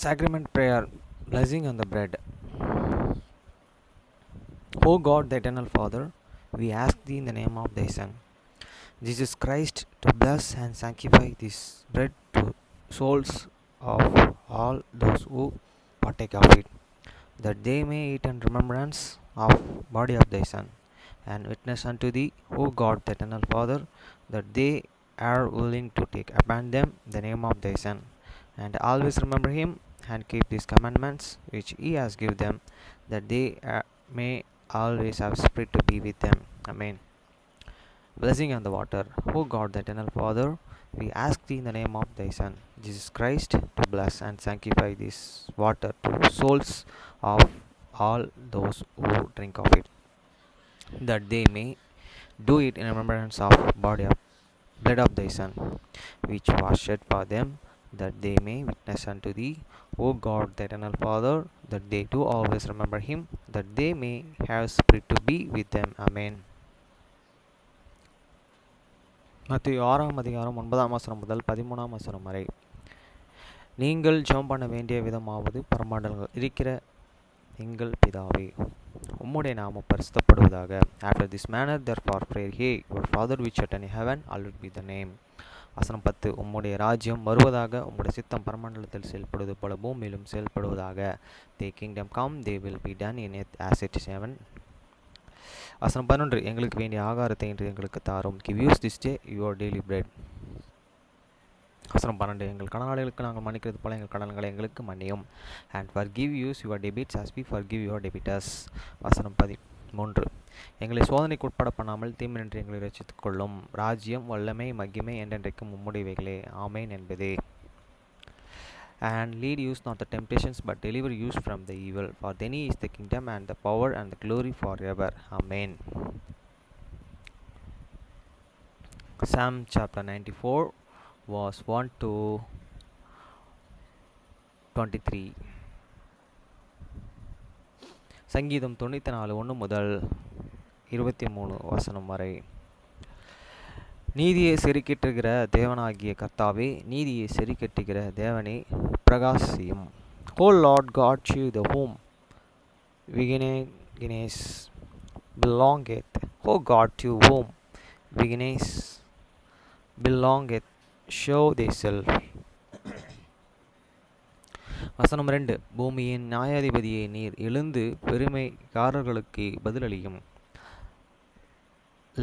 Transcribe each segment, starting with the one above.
Sacrament prayer, blessing on the bread. O God, the eternal Father, we ask thee in the name of thy Son, Jesus Christ, to bless and sanctify this bread to souls of all those who partake of it, that they may eat in remembrance of body of thy Son, and witness unto thee, O God, the eternal Father, that they are willing to take upon them the name of thy Son, and always remember him and keep these commandments which he has given them, that they may always have spirit to be with them. Amen. Blessing on the water. O God, the eternal Father, we ask thee in the name of thy Son, Jesus Christ, to bless and sanctify this water to souls of all those who drink of it, that they may do it in remembrance of body of blood of thy Son, which was shed for them, that they may witness unto thee, O God, the eternal Father, that they do always remember him, that they may have spirit to be with them. Amen. மத்திய 6ஆம் அதிகாரம் 9ஆம் வசனம் முதல் 13ஆம் வசனம் வரை. நீங்கள் ஜெபம் பண்ண வேண்டிய விதமாவது, பரமண்டலங்கள் இருக்கிற எங்கள் பிதாவே, உம்முடைய நாமம் பரிசுத்தப்படுவதாக. After this manner therefore pray ye, your Father which art in heaven, hallowed be thy name. வசனம் 10. உம்முடைய ராஜ்யம் வருவதாக, உம்முடைய சித்தம் பரமண்டலத்தில் செயல்படுவது போல பூமியிலும் செயல்படுவதாக. Thy kingdom come, they will be done in earth as it is in heaven. வசனம் 11. எங்களுக்கு வேண்டிய ஆகாரத்தை இன்று எங்களுக்கு தாரும். Give us this day your daily bread. வசனம் 12. எங்கள் கடனாளிகளுக்கு நாங்கள் மன்னிக்கிறது போல எங்கள் கடன்களை எங்களுக்கு மன்னியும். And forgive us your debits as we forgive your debtors. வசனம் 13. எங்களை சோதனைக்கு உட்பட பண்ணாமல் தீமையின்றி எங்களை ரட்சித்துக் கொள்ளும். ராஜ்யம், வல்லமை, மகிமை என்றென்றைக்கும் உம்முடையவைகளே. ஆமேன் என்பதே. And lead us not the temptations, but deliver us from the evil. For thine is the kingdom and the power and the glory forever. Amen. Psalm chapter 94 verse 1 to 23. சங்கீதம் 94 1 முதல் 23 வசனம் வரை. நீதியை செறிக்கட்டுகிற தேவனாகிய கர்த்தாவே, நீதியை செறிக்கட்டுகிற தேவனே, பிரகாசியும். O Lord God, to the whom beginnings belongeth, O God, to whom beginnings belongeth, show thyself. வசனம் 2. பூமியின் நியாயாதிபதியை நீர் எழுந்து பெருமைக்காரர்களுக்கு பதிலளியும்.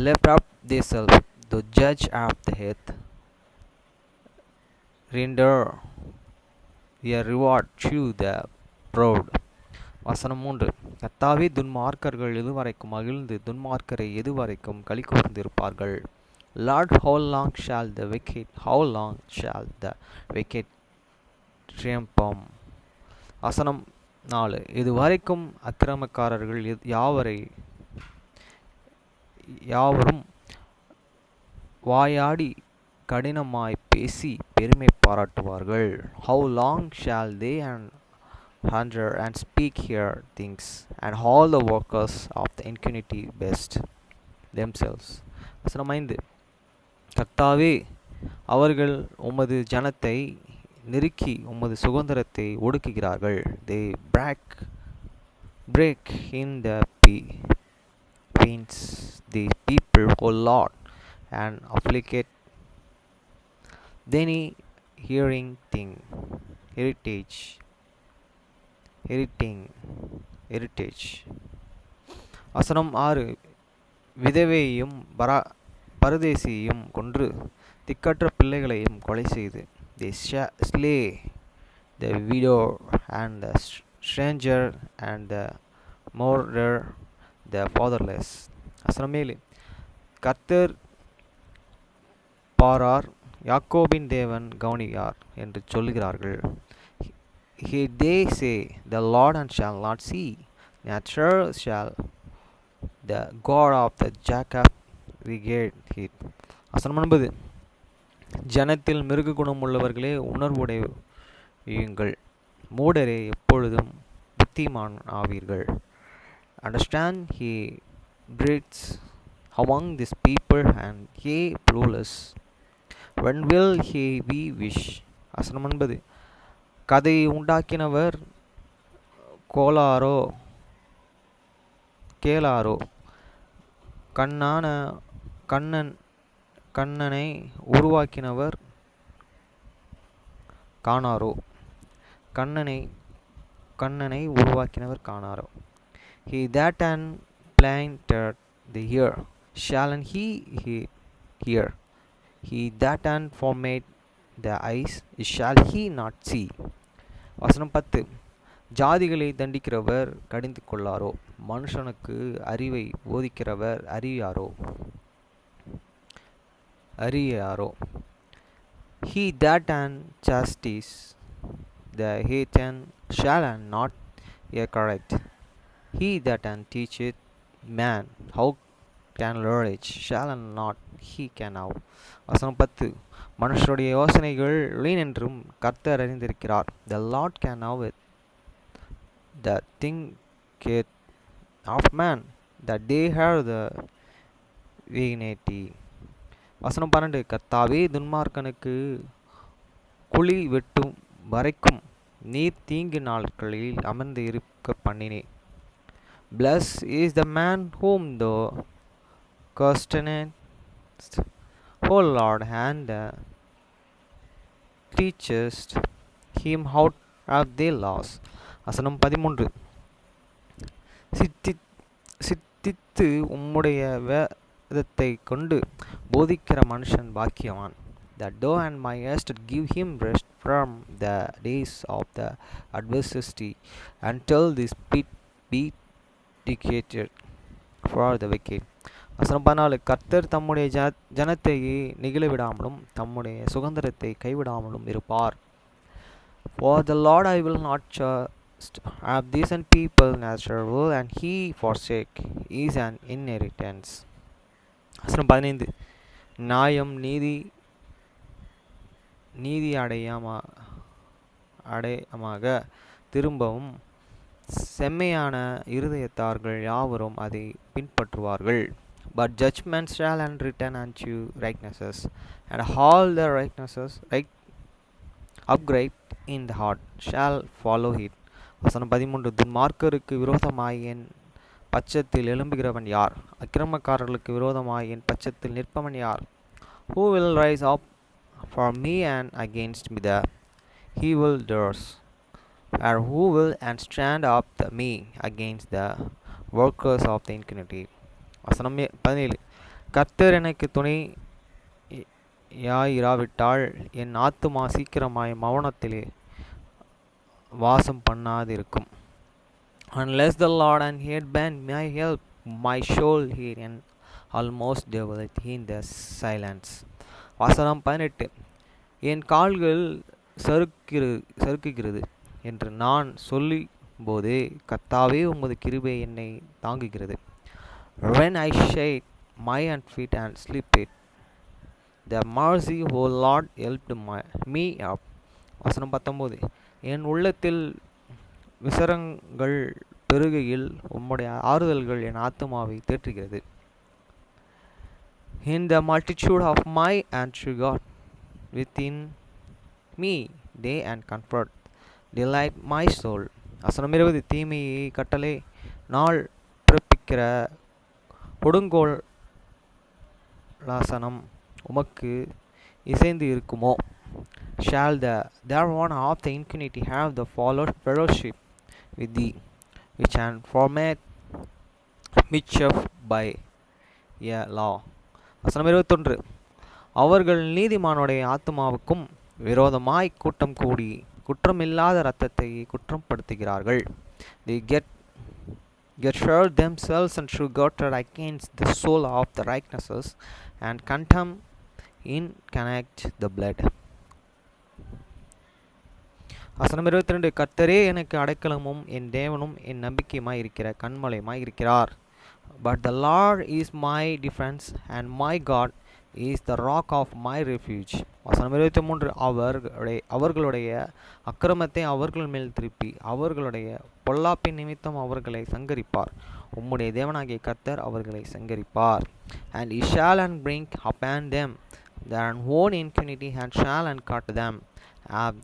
Lift up thyself, the judge of the earth, render a reward to the proud. வசனம் 3. கர்த்தாவே, துன்மார்க்கர்கள் எதுவரைக்கும் மகிழ்ந்து துன்மார்க்கரை எதுவரைக்கும் களி கூர்ந்திருப்பார்கள். Lord, how long shall the wicked triumph? வசனம் 4. இதுவரைக்கும் அக்கிரமக்காரர்கள் யாவரும் வாயாடி கடினமாய் பேசி பெருமை பாராட்டுவார்கள். How long shall they hunger and speak here things, and all the workers of the iniquity best themselves. வசனம் 5. கர்த்தாவே, அவர்கள் உமது ஜனத்தை நெருக்கி உமது சுதந்திரத்தை ஒடுக்குகிறார்கள். They break in the pins the people, O Lord, and afflicted any heritage. வசனம் 6. விதவையையும் பரதேசியையும் கொன்று திக்கற்ற பிள்ளைகளையும் கொலை செய்து, they slay the widow and the stranger and the mourner, the fatherless. வசனம் 7. கர்த்தர் பாரார், யாக்கோபின் தேவன் கவனியார் என்று சொல்கிறார்கள். They say, the Lord and shall not see, neither shall the God of the Jacob regard it. வசனம் 9. ஜனத்தில் மிருக குணம் உள்ளவர்களே, உணர்வுடையுங்கள். மூடரே, எப்பொழுதும் புத்திமான் ஆவீர்கள். Understand he breathes among this people, and ye rulers, when will he be wish? வசனம் 9. கதையை உண்டாக்கினவர் கோளாரோ கேளாரோ, கண்ணனை உருவாக்கினவர் காணாரோ, கண்ணனை உருவாக்கினவர் காணாரோ. He that and planted the ear, shall he hear? He that and formed the eyes, shall he not see? வசனம் 10. ஜாதிகளை தண்டிக்கிறவர் கடிந்து கொள்ளாரோ, மனுஷனுக்கு அறிவை போதிக்கிறவர் அறியாரோ. He that and chastise the heathen shall and not hear correct. He that and teacheth man how can learn shall and not he can know. வசனம் 10. மனுஷருடைய யோசனைகள் வீண் என்றும் கர்த்தர் அறிந்திருக்கிறார். The Lord can know it. The thinketh of man that they have the vanity. வசனம் 12. கர்த்தாவே துன்மார்க்கனுக்கு குழி வெட்டும் வரைக்கும் நீர் தீங்கு நாட்களில் அமர்ந்து இருக்க பண்ணினே. Blessed is the man whom thou covenantest, O Lord, and teachest him out of their laws. வசனம் 13. சித்தித்து உம்முடைய வேதத்தை கொண்டு போதிக்கிற மனுஷன் பாக்கியவான். That thou and my master give him rest from the days of the adversity, until this pit be dedicated for the wicked. வசனம் 14. கர்த்தர் தம்முடைய ஜனத்தை நிகழ விடாமலும் தம்முடைய சுதந்திரத்தை கைவிடாமலும் இருப்பார். For the Lord I will not trust of decent people natural, and he forsake is an inheritance. வசனம் 15. நியாயம் நீதி அடையமாக திரும்பவும் செம்மையான இருதயத்தார்கள் யாவரும் அதை பின்பற்றுவார்கள். But judgment shall and return unto righteousness, and all the righteousness upright in the heart shall follow it. வசனம் 13. துன்மார்க்கருக்கு விரோதமாய் என் பட்சத்தில் எழும்புகிறவன் யார்? அக்கிரமக்காரர்களுக்கு விரோதமாய் என் பட்சத்தில் நிற்பவன் யார்? Who will rise up for me and against me the evil doers? Or who will and stand up me against the workers of the iniquity? வசனம் 17. கர்த்தர் எனக்கு துணையாயிராவிட்டால் என் ஆத்துமா சீக்கிரமாய் மௌனத்திலே வாசம் பண்ணாதிருக்கும். Unless the Lord and he had been my help, my soul here and almost developed in the silence. வசனம் 18. என் கால்கள் சறுக்குகிறது என்று நான் சொல்லும் போதே கர்த்தாவே உமது கிருபை என்னை தாங்குகிறது. When I shake my feet and sleep it, the mercy of the Lord helped me up. வசனம் 19. என் உள்ளத்தில் விசரங்கள் பெருகையில் உம்முடைய ஆறுதல்கள் என் ஆத்துமாவை தேற்றுகிறது. In the multitude of my entry God within me, they and comfort delight my soul. வசனம் 20. தீமையை கட்டளை நாள் பிறப்பிக்கிற கொடுங்கோல் லாசனம் உமக்கு இசைந்து இருக்குமோ? Shall there one of the iniquity have the fellowship with thee, which and format mischief by a law? வசனம் 21. அவர்கள் நீதிமானுடைய ஆத்துமாவுக்கும் விரோதமாய் கூட்டம் கூடி குற்றமில்லாத இரத்தத்தை குற்றப்படுத்துகிறார்கள். They get sure themselves and sugarcoated against the soul of the righteousness, and contempt in connect the blood. வசனம் 22. கர்த்தரே எனக்கு அடைக்கலமும் என் தேவனும் என் நம்பிக்கையுமாய் இருக்கிற கன்மலையுமாய் இருக்கிறார். But the Lord is my defense, and my God is the rock of my refuge. வசனம் 23. அவர்களுடைய அக்கிரமத்தை அவர்கள் மேல் திருப்பி அவர்களுடைய பொல்லாப்பின் நிமித்தம் அவர்களை சங்கரிப்பார். உம்முடைய தேவனாகிய கர்த்தர் அவர்களை சங்கரிப்பார். And he shall and bring upon them their own iniquity and shall uncut them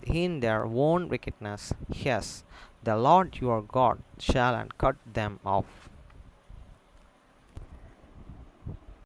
in their own wickedness. Yes, the Lord your God shall uncut them off.